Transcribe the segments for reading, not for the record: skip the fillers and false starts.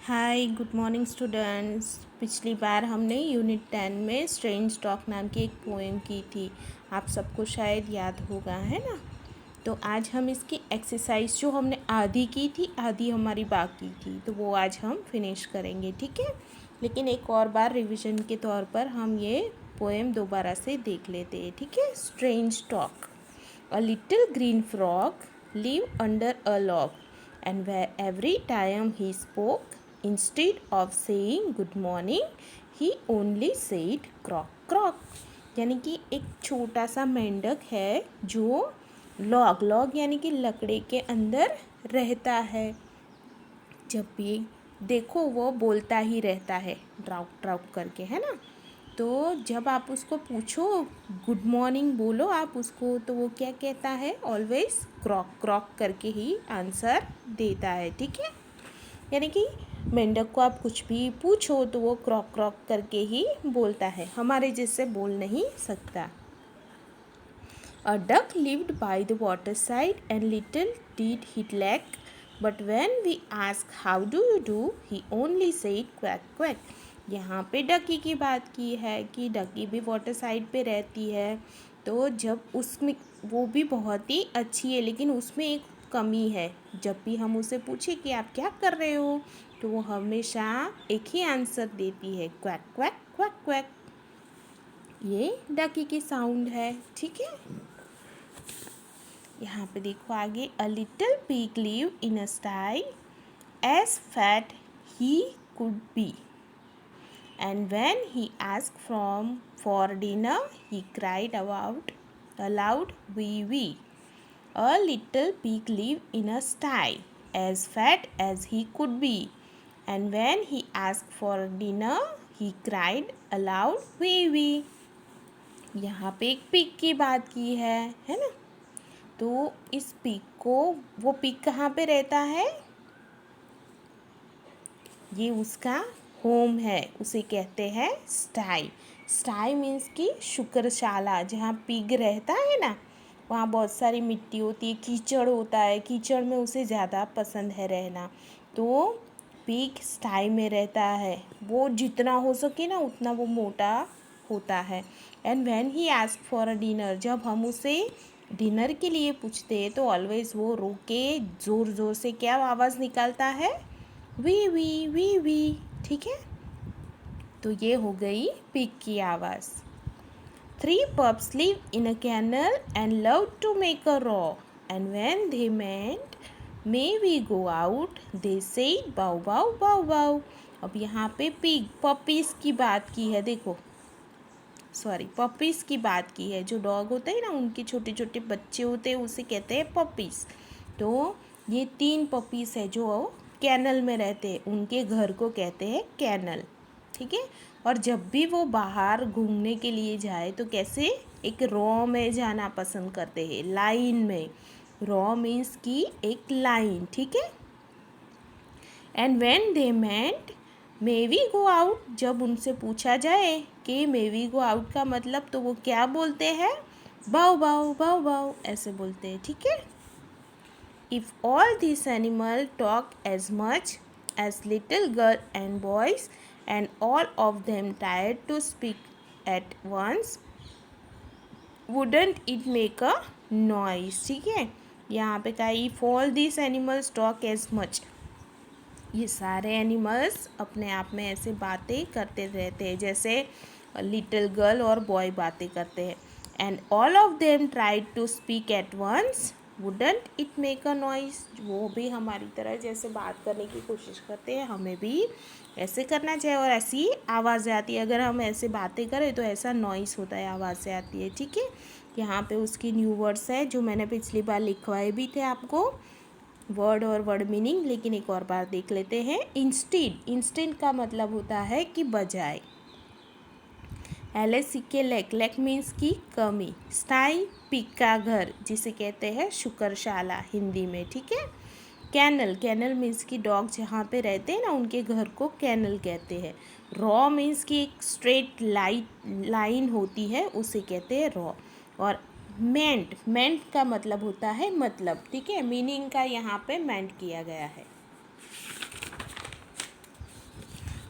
Hi good morning students. पिछली बार हमने unit 10 में स्ट्रेंज टॉक नाम की एक पोएम की थी। आप सबको शायद याद होगा, है ना। तो आज हम इसकी एक्सरसाइज जो हमने आधी की थी, आधी हमारी बाकी थी, तो वो आज हम फिनिश करेंगे, ठीक है। लेकिन एक और बार रिवीजन के तौर पर हम ये पोएम दोबारा से देख लेते हैं, ठीक है। Strange talk. A little green frog lived under a log, and where every time he spoke, instead of saying good morning, he only said croak croak. यानी कि एक छोटा सा मेंढक है जो लॉग यानी कि लकड़ी के अंदर रहता है। जब भी देखो वो बोलता ही रहता है ड्राउक ड्राउक करके, है ना। तो जब आप उसको पूछो गुड मॉर्निंग बोलो आप उसको, तो वो क्या कहता है, ऑलवेज क्रॉक क्रॉक करके ही आंसर देता है, ठीक है। यानी कि मेंढक को आप कुछ भी पूछो तो वो क्रॉक क्रॉक करके ही बोलता है, हमारे जैसे बोल नहीं सकता। A duck lived by the waterside, and little did he lack. But when we asked how do you do, he only said quack quack. यहाँ पे डकी की बात की है कि डकी भी वाटर साइड पे रहती है। तो जब उसमें वो भी बहुत ही अच्छी है, लेकिन उसमें एक कमी है। जब भी हम उसे पूछे कि आप क्या कर रहे हो, तो वो हमेशा एक ही आंसर देती है, क्वैक क्वैक क्वैक क्वैक। ये डकी की साउंड है, ठीक है। यहाँ पे देखो आगे, a little pig live in a sty as fat he could be, and when he asked from for dinner he cried about aloud wee wee. A little pig live in a sty as fat as he could be, and when he asked for dinner he cried aloud wee wee. यहाँ पे एक pig की बात की है ना। तो इस पिग को, वो पिग कहाँ पे रहता है, ये उसका होम है, उसे कहते हैं स्टाई। स्टाई मीन्स कि शुक्रशाला, जहाँ पिग रहता है ना, वहाँ बहुत सारी मिट्टी होती है, कीचड़ होता है, कीचड़ में उसे ज़्यादा पसंद है रहना। तो पिग स्टाई में रहता है, वो जितना हो सके ना उतना वो मोटा होता है। And when he ask for a dinner, जब हम उसे डिनर के लिए पूछते हैं तो ऑलवेज वो रो के ज़ोर ज़ोर से क्या आवाज़ निकालता है, वी वी वी वी, ठीक है। तो ये हो गई पिग की आवाज़। Three pups live in a kennel and love to make a row, and when they meant may we go out, they said bow bow bow bow. अब यहाँ पे पिग पपीज़ की बात की है, देखो पपीज़ की बात की है। जो डॉग होते हैं ना, उनके छोटे छोटे बच्चे होते हैं, उसे कहते हैं पपीज़। तो ये 3 पपीज़ है जो कैनल में रहते हैं, उनके घर को कहते हैं कैनल, ठीक है। और जब भी वो बाहर घूमने के लिए जाए तो कैसे, एक रॉ में जाना पसंद करते हैं, लाइन में। रॉ मीन्स की एक लाइन, ठीक है। And when they meant may we go out, जब उनसे पूछा जाए कि मे वी गो आउट का मतलब, तो वो क्या बोलते हैं, बाओ बाओ बाओ बाओ, ऐसे बोलते हैं, ठीक है। If all these animals talk as much as little girl and boys, and all of them tried to speak at once, wouldn't it make a noise, ठीक है। यहाँ पे कहा if all these animals talk as much, ये सारे animals अपने आप में ऐसे बातें करते रहते हैं जैसे लिटिल गर्ल और बॉय बातें करते हैं। And all of them tried to speak at once, wouldn't it make a noise, वो भी हमारी तरह जैसे बात करने की कोशिश करते हैं, हमें भी ऐसे करना चाहिए और ऐसी आवाज़ें आती है। अगर हम ऐसे बातें करें तो ऐसा नॉइस होता है, आवाज़ें आती है, ठीक है। यहाँ पे उसकी न्यू वर्ड्स है जो मैंने पिछली बार लिखवाए भी थे आपको, वर्ड और वर्ड मीनिंग, लेकिन एक और बार देख लेते हैं। इंस्टेड, इंस्टेंट का मतलब होता है कि बजाय। एल के लेक, लेक मीन्स की कमी। स्टाई पिग का घर, जिसे कहते हैं शुक्रशाला हिंदी में, ठीक है। कैनल, कैनल मीन्स की डॉग जहाँ पे रहते हैं ना, उनके घर को कैनल कहते हैं। रॉ मीन्स की एक स्ट्रेट लाइन होती है, उसे कहते हैं रॉ। और मेंट, मेंट का मतलब होता है मतलब, ठीक है। मीनिंग का यहाँ पे मेंट किया गया है।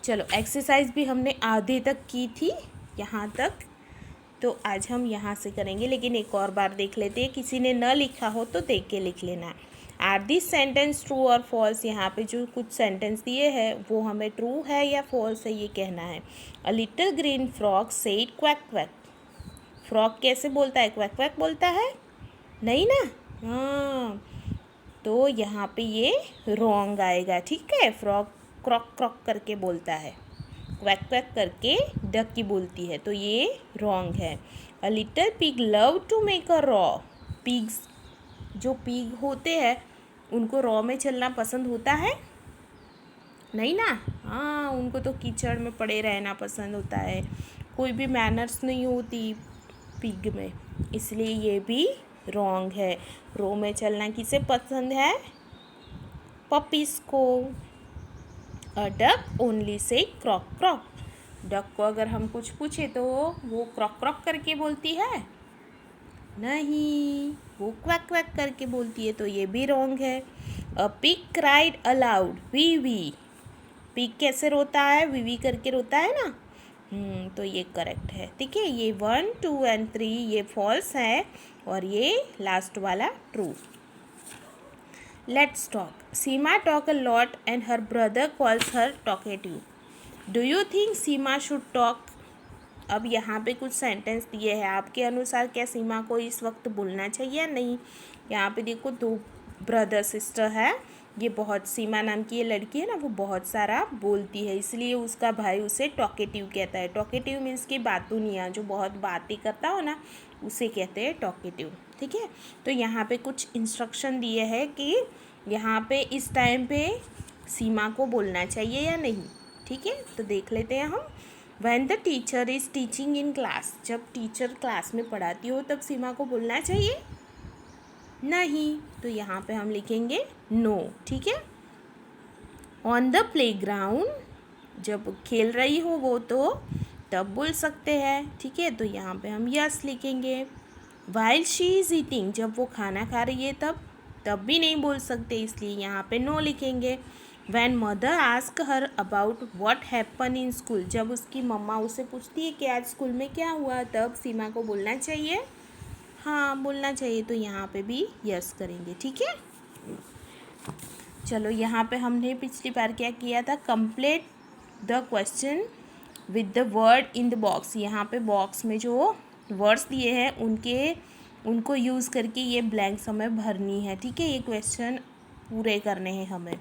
चलो एक्सरसाइज भी हमने आधे तक की थी यहाँ तक, तो आज हम यहाँ से करेंगे, लेकिन एक और बार देख लेते हैं। किसी ने न लिखा हो तो देख के लिख लेना। आर दिस सेंटेंस ट्रू और फॉल्स? यहाँ पे जो कुछ सेंटेंस दिए हैं वो हमें ट्रू है या फॉल्स है ये कहना है। A little green frog said quack quack. Frog कैसे बोलता है? क्वैक क्वैक बोलता है? नहीं ना? हाँ, तो यहाँ पे ये रॉन्ग आएगा, ठीक है। फ्रॉग क्रॉक क्रॉक करके बोलता है, क्वैक क्वैक करके डक की बोलती है, तो ये रॉन्ग है। A little pig love to make a row. Pigs, जो पिग होते हैं उनको रॉ में चलना पसंद होता है? नहीं ना? हाँ, उनको तो कीचड़ में पड़े रहना पसंद होता है, कोई भी मैनर्स नहीं होती पिग में, इसलिए ये भी रॉन्ग है। रॉ में चलना किसे पसंद है? पपीज़ को। A duck only say क्रॉक क्रॉक। Duck को अगर हम कुछ पूछे तो वो क्रॉक क्रॉक करके बोलती है? नहीं, वो क्वैक क्वैक करके बोलती है, तो ये भी रॉन्ग है। A pig cried aloud wee wee. Pig कैसे रोता है? वी वी करके रोता है ना। तो ये करेक्ट है, ठीक है। ये 1, 2 एंड 3 ये फॉल्स है और ये लास्ट वाला true. Let's talk. Seema talk a lot and her brother calls her talkative. Do you think Seema should talk? अब यहाँ पे कुछ सेंटेंस दिए हैं, आपके अनुसार क्या सीमा को इस वक्त बोलना चाहिए या नहीं? यहाँ पे देखो, 2 ब्रदर सिस्टर है, ये बहुत, सीमा नाम की ये लड़की है ना, वो बहुत सारा बोलती है, इसलिए उसका भाई उसे टॉकेटिव कहता है। टॉकेटिव मीन्स कि बातूनिया, जो बहुत बातें करता हो ना, उसे कहते हैं टॉकेटिव, ठीक है। तो यहाँ पे कुछ इंस्ट्रक्शन दिए हैं कि यहाँ पे इस टाइम पे सीमा को बोलना चाहिए या नहीं, ठीक है। तो देख लेते हैं हम। When the teacher is teaching in class, जब टीचर क्लास में पढ़ाती हो तब सीमा को बोलना चाहिए? नहीं, तो यहाँ पे हम लिखेंगे नो, ठीक है। ऑन द प्लेग्राउंड, जब खेल रही हो वो तो तब बोल सकते हैं, ठीक है, तो यहाँ पे हम यस लिखेंगे। वाइल शी इज़ ईटिंग, जब वो खाना खा रही है तब भी नहीं बोल सकते, इसलिए यहाँ पे नो लिखेंगे। When mother ask her about what happen in school, जब उसकी मम्मा उसे पूछती है कि आज स्कूल में क्या हुआ, तब सीमा को बोलना चाहिए? हाँ, बोलना चाहिए, तो यहाँ पे भी यस करेंगे, ठीक है। चलो, यहाँ पे हमने पिछली बार क्या किया था? Complete the question with the word in the box. यहाँ पे बॉक्स में जो वर्ड्स दिए हैं उनको यूज़ करके ये ब्लैंक्स हमें भरनी है, ठीक है। ये क्वेश्चन पूरे करने हैं हमें।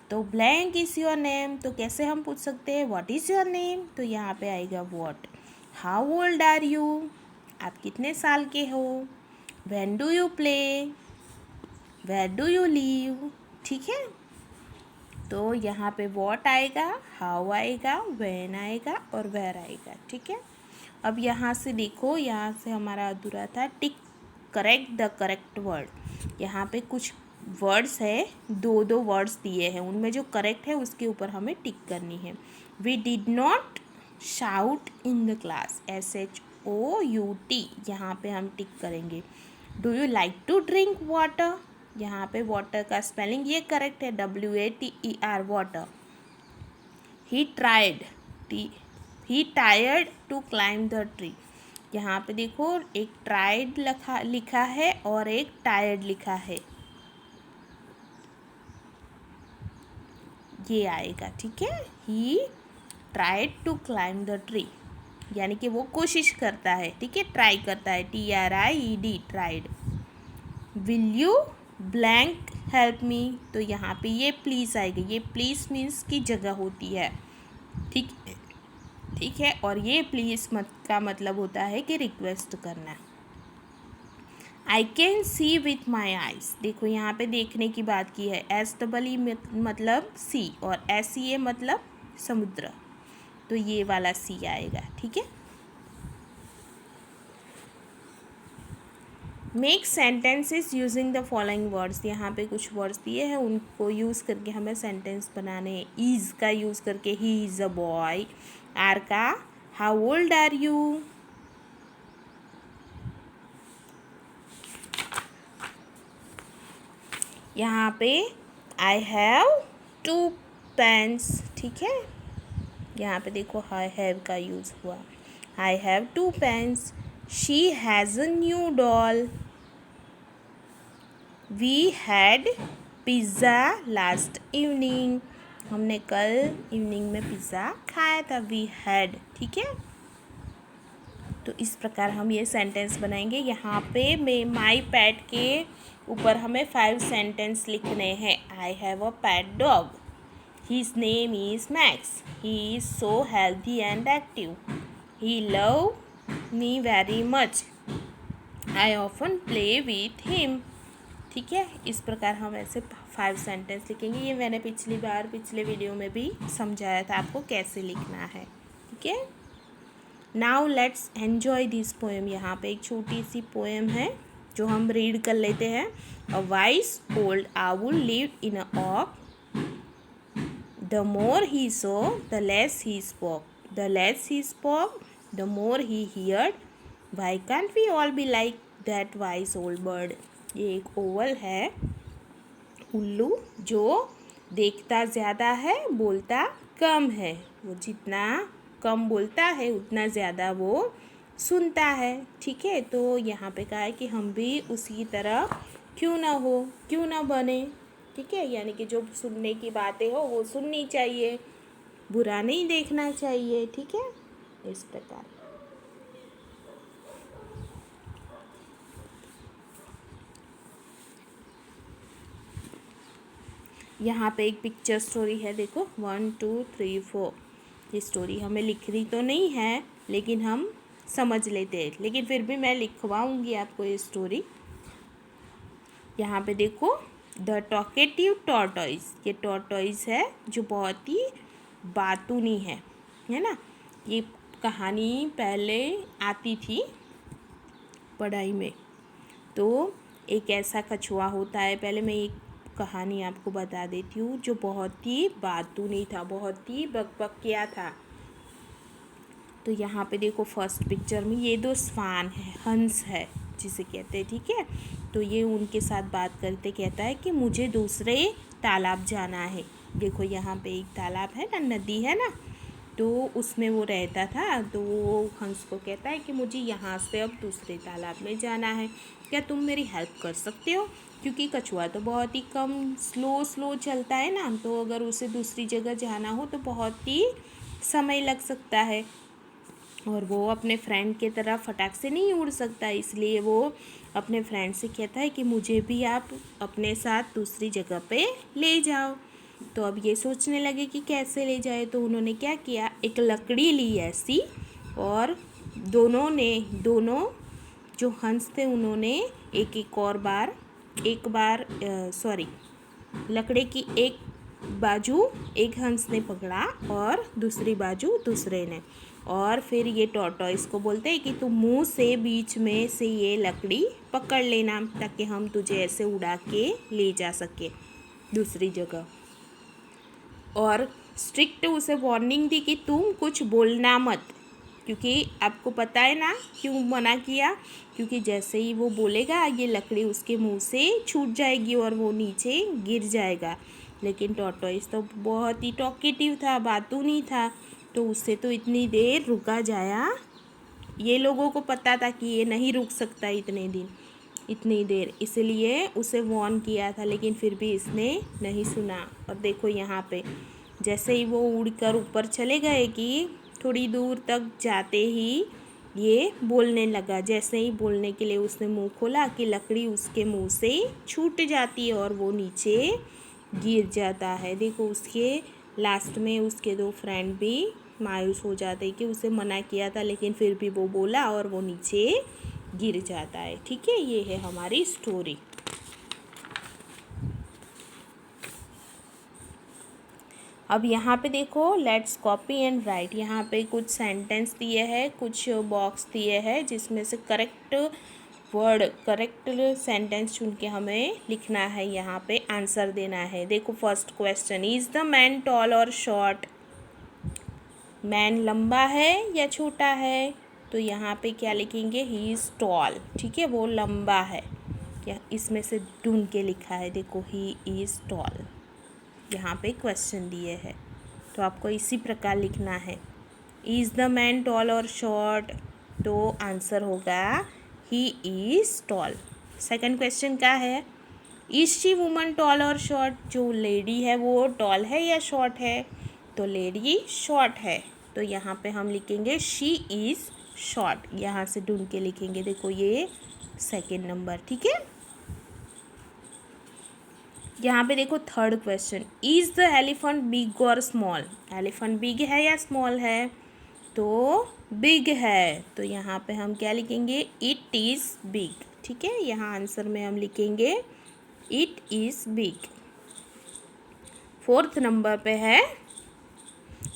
तो ब्लैंक इज़ योर नेम, तो कैसे हम पूछ सकते हैं व्हाट इज़ योर नेम? तो यहाँ पे आएगा what. How old are you, आप कितने साल के हो? When do you play, where do you live, ठीक है। तो यहाँ पे व्हाट आएगा, हाउ आएगा, व्हेन आएगा और वेयर आएगा, ठीक है। अब यहाँ से देखो, यहाँ से हमारा अधूरा था टिक करेक्ट द करेक्ट वर्ड। यहाँ पे कुछ वर्ड्स है, 2 वर्ड्स दिए हैं, उनमें जो करेक्ट है उसके ऊपर हमें टिक करनी है। We did not shout in the class, SHOUT, यहाँ पे हम टिक करेंगे। Do you like to drink water, यहाँ पे वाटर का स्पेलिंग ये करेक्ट है, WATER, water. He tired to climb the tree, यहाँ पे देखो एक ट्राइड लिखा है और एक टायर्ड लिखा है, ये आएगा, ठीक है। He tried to climb the tree, यानी कि वो कोशिश करता है, ठीक है, ट्राई करता है, TRIED, tried. Will you blank help me, तो यहाँ पे ये प्लीज़ आएगा, ये प्लीज़ मीन्स की जगह होती है, ठीक है, और ये प्लीज़ का मतलब होता है कि रिक्वेस्ट करना। I can see with my eyes, देखो यहाँ पे देखने की बात की है, SEE मतलब सी और SEA मतलब समुद्र, तो ये वाला सी आएगा, ठीक है। Make sentences using the following words, यहाँ पे कुछ वर्ड्स दिए हैं, उनको यूज़ करके हमें सेंटेंस बनाने हैं। इज़ का यूज़ करके he is a boy, are का हाउ ओल्ड आर यू, यहाँ पे आई हैव 2 पेन्स, ठीक है, यहाँ पे देखो आई हैव का यूज़ हुआ। I have 2 pens. She has a new doll. We had pizza last evening. हमने कल इवनिंग में पिज़्ज़ा खाया था। वी हैड, ठीक है। तो इस प्रकार हम ये सेंटेंस बनाएंगे। यहाँ पे मैं माई पैट के ऊपर हमें 5 सेंटेंस लिखने हैं। I have a pet dog. His name is max. He is so healthy and active. He love me very much. I often play with him. ठीक है, इस प्रकार हम ऐसे 5 सेंटेंस लिखेंगे। ये मैंने पिछले वीडियो में भी समझाया था आपको कैसे लिखना है। ठीक है, now let's enjoy this poem. यहाँ पे एक छोटी सी पोएम है जो हम रीड कर लेते हैं। A wise old owl lived in a oak. The more he saw the less he spoke. The less he spoke the more he heard. Why can't we all be like that wise old bird. ये एक Oval है, उल्लू, जो देखता ज़्यादा है बोलता कम है। वो जितना कम बोलता है उतना ज़्यादा वो सुनता है। ठीक है, तो यहाँ पे कहा है कि हम भी उसी तरह क्यों ना हो, क्यों ना बने। ठीक है, यानी कि जो सुनने की बातें हो वो सुननी चाहिए, बुरा नहीं देखना चाहिए। ठीक है, इस प्रकार। यहाँ पे एक पिक्चर स्टोरी है, देखो 1 2 3 4। ये स्टोरी हमें लिखनी तो नहीं है लेकिन हम समझ लेते हैं, लेकिन फिर भी मैं लिखवाऊँगी आपको ये स्टोरी। यहाँ पे देखो, द टॉकेटिव टॉर्टोइस। ये टॉर्टोइस है जो बहुत ही बातूनी है ना। ये कहानी पहले आती थी पढ़ाई में। तो एक ऐसा कछुआ होता है, पहले मैं एक कहानी आपको बता देती हूँ, जो बहुत ही बातूनी था, बहुत ही बकबकिया था। तो यहाँ पे देखो फर्स्ट पिक्चर में ये 2 स्वान है, हंस है जिसे कहते हैं। ठीक है, तो ये उनके साथ बात करते कहता है कि मुझे दूसरे तालाब जाना है। देखो यहाँ पे एक तालाब है ना, नदी है ना, तो उसमें वो रहता था। तो वो हंस को कहता है कि मुझे यहाँ से अब दूसरे तालाब में जाना है, क्या तुम मेरी हेल्प कर सकते हो। क्योंकि कछुआ तो बहुत ही कम स्लो चलता है ना, तो अगर उसे दूसरी जगह जाना हो तो बहुत ही समय लग सकता है, और वो अपने फ्रेंड के तरह फटाक से नहीं उड़ सकता। इसलिए वो अपने फ्रेंड से कहता है कि मुझे भी आप अपने साथ दूसरी जगह पे ले जाओ। तो अब ये सोचने लगे कि कैसे ले जाए। तो उन्होंने क्या किया, एक लकड़ी ली ऐसी, और दोनों जो हंस थे उन्होंने लकड़े की एक बाजू एक हंस ने पकड़ा और दूसरी बाजू दूसरे ने। और फिर ये टॉर्टोइस को बोलते हैं कि तुम मुंह से बीच में से ये लकड़ी पकड़ लेना, ताकि हम तुझे ऐसे उड़ा के ले जा सके दूसरी जगह। और स्ट्रिक्ट उसे वार्निंग दी कि तुम कुछ बोलना मत, क्योंकि आपको पता है ना क्यों मना किया, क्योंकि जैसे ही वो बोलेगा ये लकड़ी उसके मुंह से छूट जाएगी और वो नीचे गिर जाएगा। लेकिन टॉर्टोइस तो बहुत ही टॉकेटिव था, बातूनी था, तो उससे तो इतनी देर रुका जाया। ये लोगों को पता था कि ये नहीं रुक सकता इतनी देर, इसलिए उसे वार्न किया था, लेकिन फिर भी इसने नहीं सुना। और देखो यहाँ पे जैसे ही वो उड़कर ऊपर चले गए कि थोड़ी दूर तक जाते ही ये बोलने लगा। जैसे ही बोलने के लिए उसने मुंह खोला कि लकड़ी उसके मुंह से छूट जाती है और वो नीचे गिर जाता है। देखो उसके लास्ट में उसके 2 फ्रेंड भी मायूस हो जाते कि उसे मना किया था, लेकिन फिर भी वो बोला और वो नीचे गिर जाता है। ठीक है, ये है हमारी स्टोरी। अब यहाँ पे देखो, लेट्स कॉपी एंड राइट। यहाँ पे कुछ सेंटेंस दिए हैं, कुछ बॉक्स दिए हैं, जिसमें से करेक्ट सेंटेंस चुन के हमें लिखना है। यहाँ पे आंसर देना है। देखो first question, is the man tall और शॉर्ट। मैन लंबा है या छोटा है, तो यहाँ पे क्या लिखेंगे, ही इज़ टॉल। ठीक है, वो लंबा है। क्या इसमें से ढूंढ के लिखा है, देखो ही इज़ टॉल। यहाँ पे क्वेश्चन दिए हैं, तो आपको इसी प्रकार लिखना है। इज़ द मैन टॉल और शॉर्ट, तो आंसर होगा he is tall. Second question क्या है, इज शी वुमन टॉल और शॉर्ट, जो लेडी है वो टॉल है या शॉर्ट है, तो लेडी शॉर्ट है, तो यहाँ पे हम लिखेंगे शी इज़ शॉर्ट। यहाँ से ढूंढ के लिखेंगे, देखो ये सेकंड नंबर, ठीक है। यहाँ पे देखो third question, is the elephant big और स्मॉल, एलिफेंट बिग है या स्मॉल है, तो बिग है, तो यहाँ पे हम क्या लिखेंगे, इट इज़ बिग, ठीक है। यहाँ आंसर में हम लिखेंगे it is big. Fourth number पे है,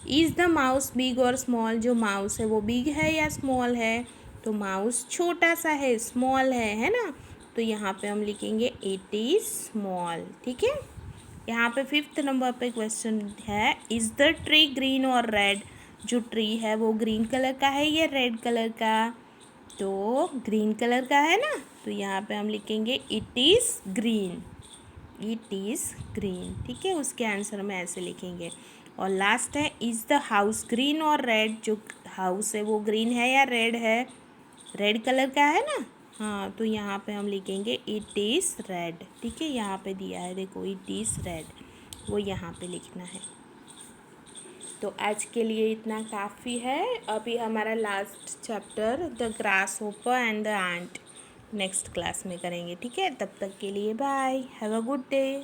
इज़ द माउस बिग और स्मॉल, जो माउस है वो बिग है या स्मॉल है, तो माउस छोटा सा है, स्मॉल है ना, तो यहाँ पे हम लिखेंगे इट इज़ स्मॉल, ठीक है। यहाँ पे फिफ्थ नंबर पे क्वेश्चन है, इज़ द ट्री ग्रीन और रेड, जो ट्री है वो ग्रीन कलर का है या रेड कलर का, तो ग्रीन कलर का है ना, तो यहाँ पे हम लिखेंगे it is green, it is green, ठीक है। उसके आंसर में ऐसे लिखेंगे। और लास्ट है, इज़ द हाउस ग्रीन और रेड, जो हाउस है वो ग्रीन है या रेड है, रेड कलर का है ना, हाँ, तो यहाँ पे हम लिखेंगे इट इज़ रेड, ठीक है। यहाँ पे दिया है देखो इट इज़ रेड, वो यहाँ पे लिखना है। तो आज के लिए इतना काफ़ी है। अभी हमारा last chapter the grasshopper and the ant next class में करेंगे, ठीक है। तब तक के लिए bye, have a good day.